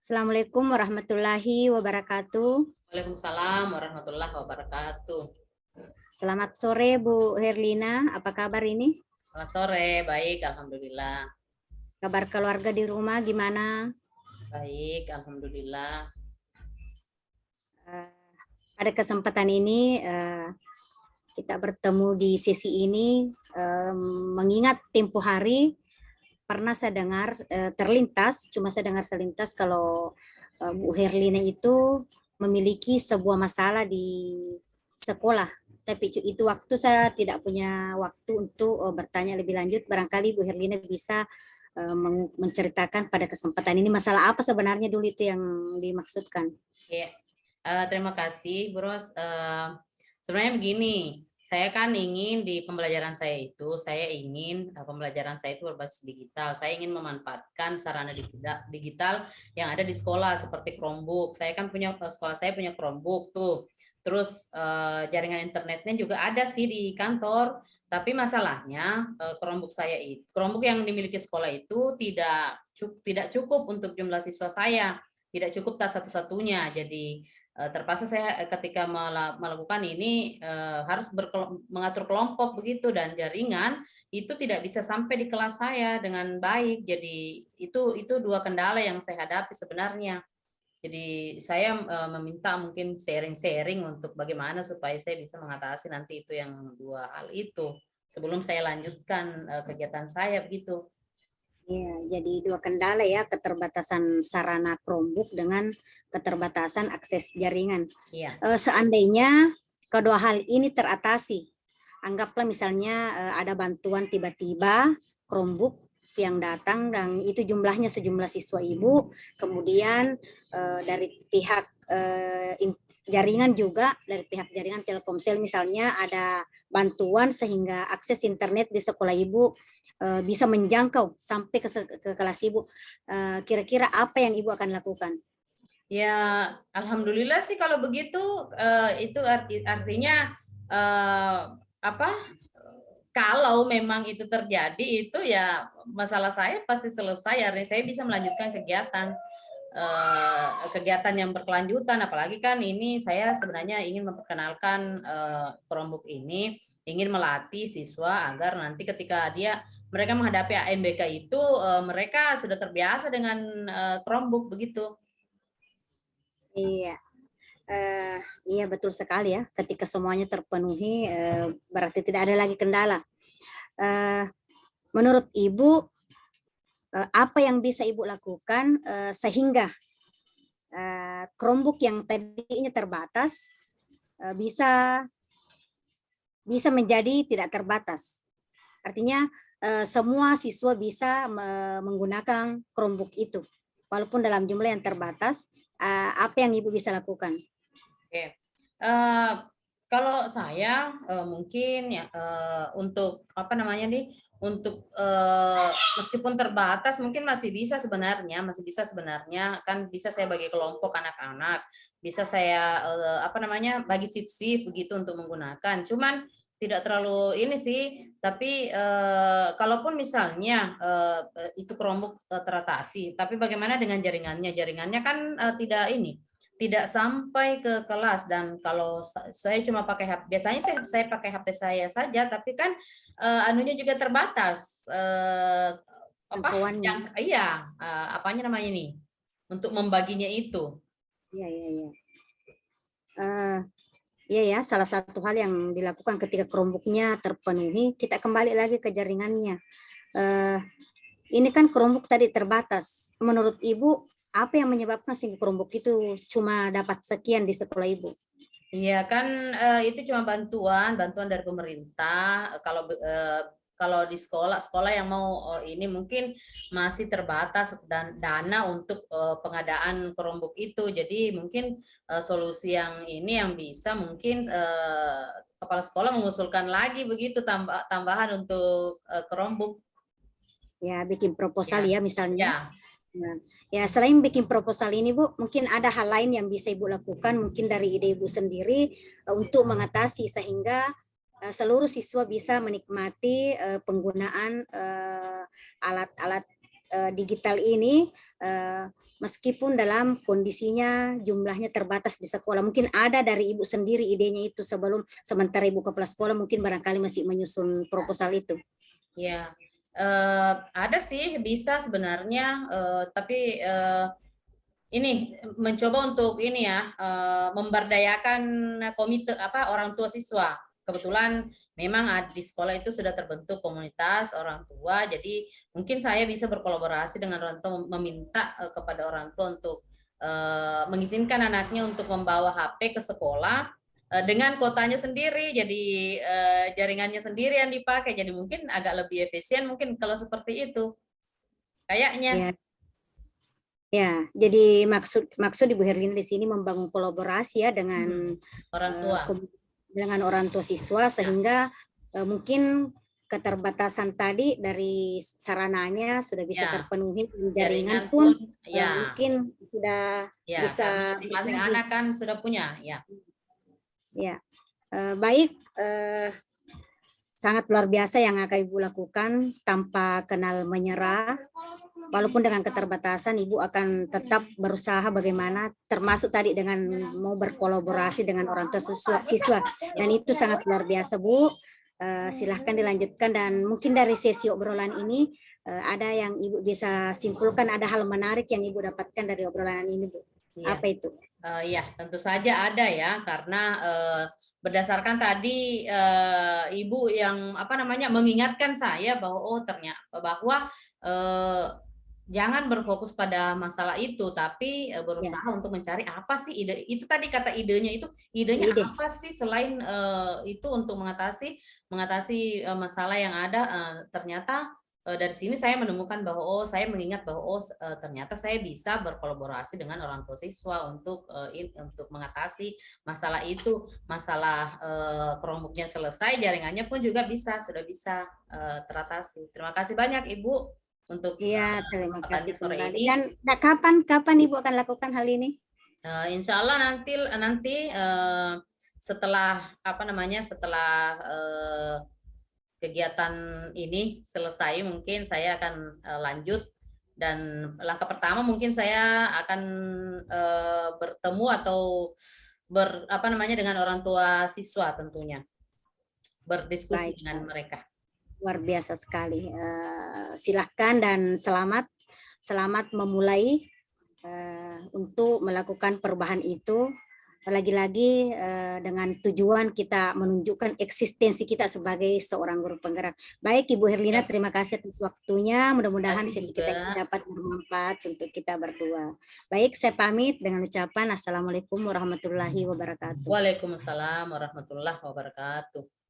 Assalamualaikum warahmatullahi wabarakatuh. Waalaikumsalam warahmatullahi wabarakatuh. Selamat sore Bu Herlina, apa kabar ini? Selamat sore, baik, alhamdulillah. Kabar keluarga di rumah gimana? Baik, alhamdulillah. Pada kesempatan ini kita bertemu di sesi ini mengingat tempo hari pernah saya dengar terlintas, cuma saya dengar selintas kalau Bu Herlina itu memiliki sebuah masalah di sekolah. Tapi itu waktu saya tidak punya waktu untuk bertanya lebih lanjut. Barangkali Bu Herlina bisa menceritakan pada kesempatan ini masalah apa sebenarnya dulu itu yang dimaksudkan. Ya, terima kasih, Bros. Sebenarnya begini, saya kan ingin di pembelajaran saya itu, saya ingin pembelajaran saya itu berbasis digital. Saya ingin memanfaatkan sarana digital yang ada di sekolah seperti Chromebook. Saya kan punya sekolah saya punya Chromebook tuh. Terus jaringan internetnya juga ada sih di kantor. Tapi masalahnya Chromebook yang dimiliki sekolah itu tidak cukup untuk jumlah siswa saya, tidak cukup tas satu-satunya. Jadi terpaksa saya ketika melakukan ini harus mengatur kelompok begitu, dan jaringan itu tidak bisa sampai di kelas saya dengan baik. Jadi itu dua kendala yang saya hadapi sebenarnya. Jadi saya meminta mungkin sharing-sharing untuk bagaimana supaya saya bisa mengatasi nanti itu yang dua hal itu sebelum saya lanjutkan kegiatan saya begitu. Ya, jadi dua kendala ya, keterbatasan sarana Chromebook dengan keterbatasan akses jaringan. Iya. Seandainya kedua hal ini teratasi, anggaplah misalnya ada bantuan tiba-tiba Chromebook yang datang dan itu jumlahnya sejumlah siswa ibu, kemudian dari pihak jaringan juga, dari pihak jaringan Telkomsel misalnya ada bantuan sehingga akses internet di sekolah ibu bisa menjangkau sampai ke kelas ibu. Kira-kira apa yang ibu akan lakukan? Ya, alhamdulillah sih kalau begitu. Itu artinya apa? Kalau memang itu terjadi, itu ya masalah saya pasti selesai. Artinya saya bisa melanjutkan kegiatan yang berkelanjutan. Apalagi kan ini saya sebenarnya ingin memperkenalkan Chromebook ini, ingin melatih siswa agar nanti ketika mereka menghadapi AMBK itu mereka sudah terbiasa dengan Chromebook begitu. Iya, iya betul sekali ya. Ketika semuanya terpenuhi, berarti tidak ada lagi kendala. Menurut ibu, apa yang bisa ibu lakukan sehingga Chromebook yang tadinya terbatas bisa menjadi tidak terbatas. Artinya semua siswa bisa menggunakan Chromebook itu, walaupun dalam jumlah yang terbatas. Apa yang ibu bisa lakukan? Oke. Kalau saya mungkin ya untuk apa namanya nih, untuk meskipun terbatas mungkin masih bisa sebenarnya, kan bisa saya bagi kelompok anak-anak, bisa saya apa namanya bagi shift-shift begitu untuk menggunakan. Cuman tidak terlalu ini sih, tapi kalaupun misalnya itu Chromebook teratasi, tapi bagaimana dengan jaringannya? Jaringannya kan tidak sampai ke kelas. Dan kalau saya cuma pakai HP, biasanya saya pakai HP saya saja, tapi kan anunya juga terbatas, apa Jangkauannya. yang iya apanya namanya nih untuk membaginya itu. Iya, iya, iya. Iya ya, salah satu hal yang dilakukan ketika Chromebook-nya terpenuhi, kita kembali lagi ke jaringannya. Ini kan Chromebook tadi terbatas. Menurut Ibu, apa yang menyebabkan sehingga Chromebook itu cuma dapat sekian di sekolah Ibu? Iya kan itu cuma bantuan dari pemerintah. Kalau di sekolah yang mau ini mungkin masih terbatas dan dana untuk pengadaan Chromebook itu. Jadi mungkin solusi yang ini yang bisa mungkin kepala sekolah mengusulkan lagi begitu tambahan untuk Chromebook. Ya, bikin proposal Ya, ya misalnya. ya. Nah, ya selain bikin proposal ini Bu, mungkin ada hal lain yang bisa Ibu lakukan mungkin dari ide Ibu sendiri untuk mengatasi sehingga seluruh siswa bisa menikmati penggunaan alat-alat digital ini meskipun dalam kondisinya jumlahnya terbatas di sekolah. Mungkin ada dari ibu sendiri idenya itu sementara ibu kepala sekolah mungkin barangkali masih menyusun proposal itu. Ya, ada sih bisa sebenarnya, tapi ini mencoba untuk ini ya, memberdayakan komite orang tua siswa. Kebetulan memang di sekolah itu sudah terbentuk komunitas orang tua, jadi mungkin saya bisa berkolaborasi dengan orang tua, meminta kepada orang tua untuk mengizinkan anaknya untuk membawa HP ke sekolah dengan kotanya sendiri, jadi jaringannya sendiri yang dipakai, jadi mungkin agak lebih efisien mungkin kalau seperti itu kayaknya. Ya, ya. Jadi maksud Ibu Herlina di sini membangun kolaborasi ya dengan orang tua. Dengan orang tua siswa sehingga mungkin keterbatasan tadi dari sarananya sudah bisa terpenuhi, jaringan pun mungkin sudah bisa masing-masing anak kan sudah punya ya. Ya, baik, sangat luar biasa yang akan Ibu lakukan tanpa kenal menyerah. Walaupun dengan keterbatasan, Ibu akan tetap berusaha bagaimana, termasuk tadi dengan mau berkolaborasi dengan orang tua siswa. Dan itu sangat luar biasa, Bu. Silahkan dilanjutkan, dan mungkin dari sesi obrolan ini ada yang Ibu bisa simpulkan, ada hal menarik yang Ibu dapatkan dari obrolan ini, Bu. Ya. Apa itu? Ya, tentu saja ada ya, karena berdasarkan tadi Ibu yang mengingatkan saya bahwa ternyata bahwa jangan berfokus pada masalah itu, tapi berusaha untuk mencari apa sih ide itu tadi, kata idenya apa sih selain itu untuk mengatasi masalah yang ada. Ternyata dari sini saya menemukan bahwa saya mengingat bahwa ternyata saya bisa berkolaborasi dengan orang tua siswa untuk mengatasi masalah itu, masalah Chromebook-nya selesai, jaringannya pun juga sudah bisa teratasi. Terima kasih banyak Ibu untuk terima kasih sore kembali. ini. Dan kapan Ibu akan lakukan hal ini? Insya Allah nanti setelah setelah kegiatan ini selesai, mungkin saya akan lanjut, dan langkah pertama mungkin saya akan bertemu atau dengan orang tua siswa, tentunya berdiskusi dengan mereka. Luar biasa sekali. Silahkan dan selamat memulai untuk melakukan perubahan itu. Lagi-lagi dengan tujuan kita menunjukkan eksistensi kita sebagai seorang guru penggerak. Baik Ibu Herlina, terima kasih atas waktunya. Mudah-mudahan sesi kita ini dapat bermanfaat untuk kita berdua. Baik, saya pamit dengan ucapan Assalamualaikum warahmatullahi wabarakatuh. Waalaikumsalam warahmatullahi wabarakatuh.